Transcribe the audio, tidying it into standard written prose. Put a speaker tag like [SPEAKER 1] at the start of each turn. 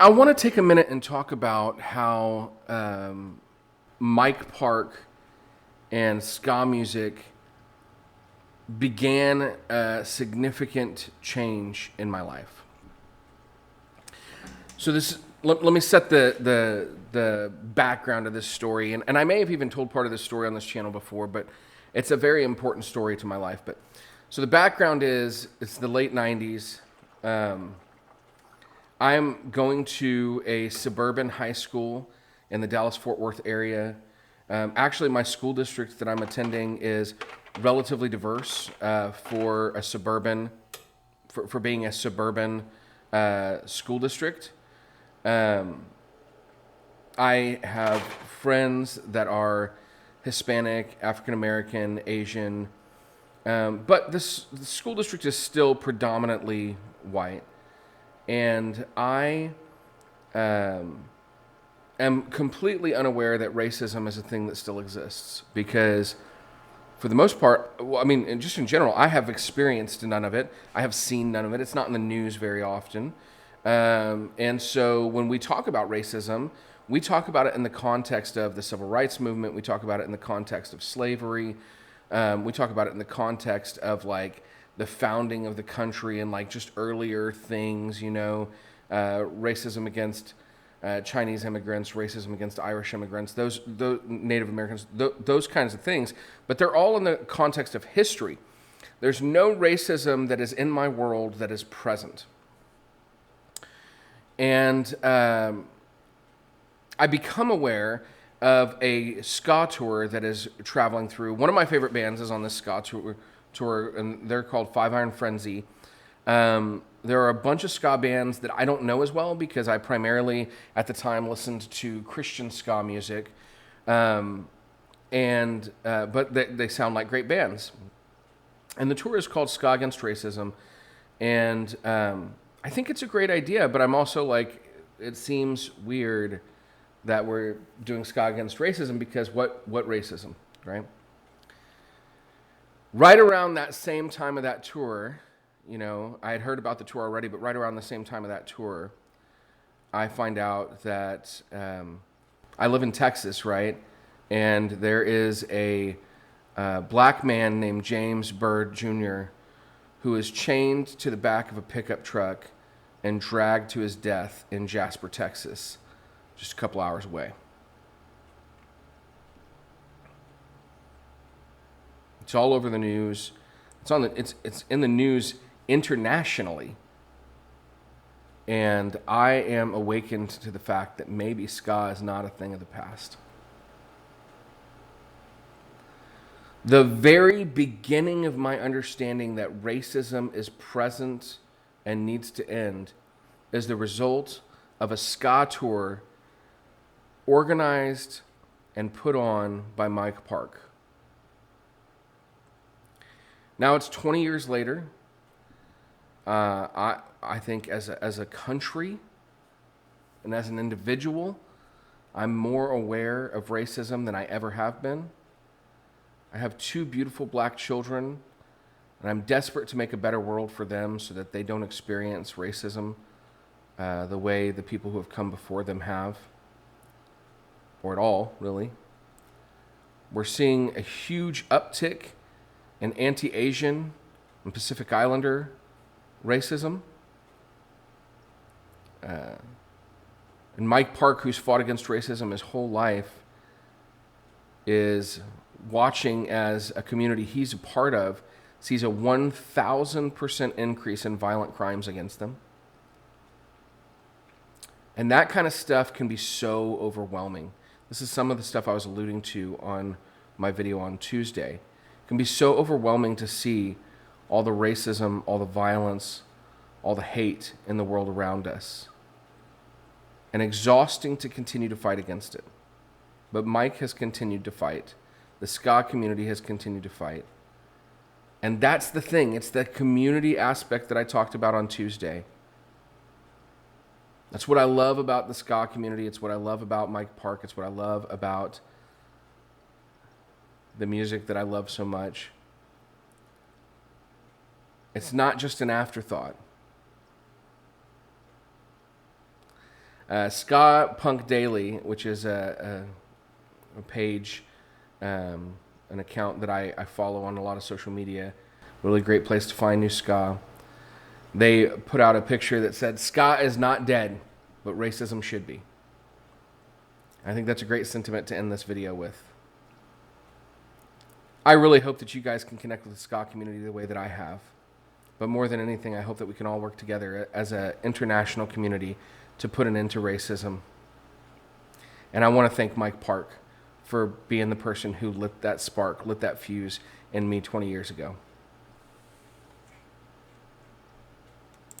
[SPEAKER 1] I want to take a minute and talk about how Mike Park and ska music began a significant change in my life. So let me set the background of this story, and I may have even told part of this story on this channel before, but it's a very important story to my life. But so the background is it's the late '90s. I'm going to a suburban high school in the Dallas-Fort Worth area. Actually, my school district that I'm attending is relatively diverse for a suburban, for being a suburban school district. I have friends that are Hispanic, African American, Asian, but the school district is still predominantly white. And I am completely unaware that racism is a thing that still exists because, for the most part, well, I mean, just in general, I have experienced none of it. I have seen none of it. It's not in the news very often. And so when we talk about racism, we talk about it in the context of the civil rights movement. We talk about it in the context of slavery. We talk about it in the context of like the founding of the country and like just earlier things, racism against Chinese immigrants, racism against Irish immigrants, those Native Americans, those kinds of things. But they're all in the context of history. There's no racism that is in my world that is present. And I become aware of a ska tour that is traveling through. One of my favorite bands is on this ska tour, and they're called Five Iron Frenzy. There are a bunch of ska bands that I don't know as well because I primarily, at the time, listened to Christian ska music, but they sound like great bands. And the tour is called Ska Against Racism, and I think it's a great idea, but I'm also like, it seems weird that we're doing Ska Against Racism because what racism, right? Right around that same time of that tour, I had heard about the tour already, but right around the same time of that tour, I find out that I live in Texas, right? And there is a black man named James Byrd Jr. who is chained to the back of a pickup truck and dragged to his death in Jasper, Texas, just a couple hours away. It's all over the news. It's in the news internationally. And I am awakened to the fact that maybe ska is not a thing of the past. The very beginning of my understanding that racism is present and needs to end is the result of a ska tour organized and put on by Mike Park. Now it's 20 years later. I think as a country and as an individual, I'm more aware of racism than I ever have been. I have two beautiful black children, and I'm desperate to make a better world for them so that they don't experience racism the way the people who have come before them have, or at all, really. We're seeing a huge uptick in anti-Asian and Pacific Islander racism. And Mike Park, who's fought against racism his whole life, is watching as a community he's a part of sees a 1,000% increase in violent crimes against them. And that kind of stuff can be so overwhelming. This is some of the stuff I was alluding to on my video on Tuesday. It can be so overwhelming to see all the racism, all the violence, all the hate in the world around us. And exhausting to continue to fight against it. But Mike has continued to fight. The ska community has continued to fight. And that's the thing. It's the community aspect that I talked about on Tuesday. That's what I love about the ska community. It's what I love about Mike Park. It's what I love about the music that I love so much. It's not just an afterthought. Ska Punk Daily, which is a page, an account that I follow on a lot of social media. Really great place to find new ska. They put out a picture that said, "Ska is not dead, but racism should be." I think that's a great sentiment to end this video with. I really hope that you guys can connect with the ska community the way that I have. But more than anything, I hope that we can all work together as an international community to put an end to racism. And I want to thank Mike Park for being the person who lit that spark, lit that fuse in me 20 years ago.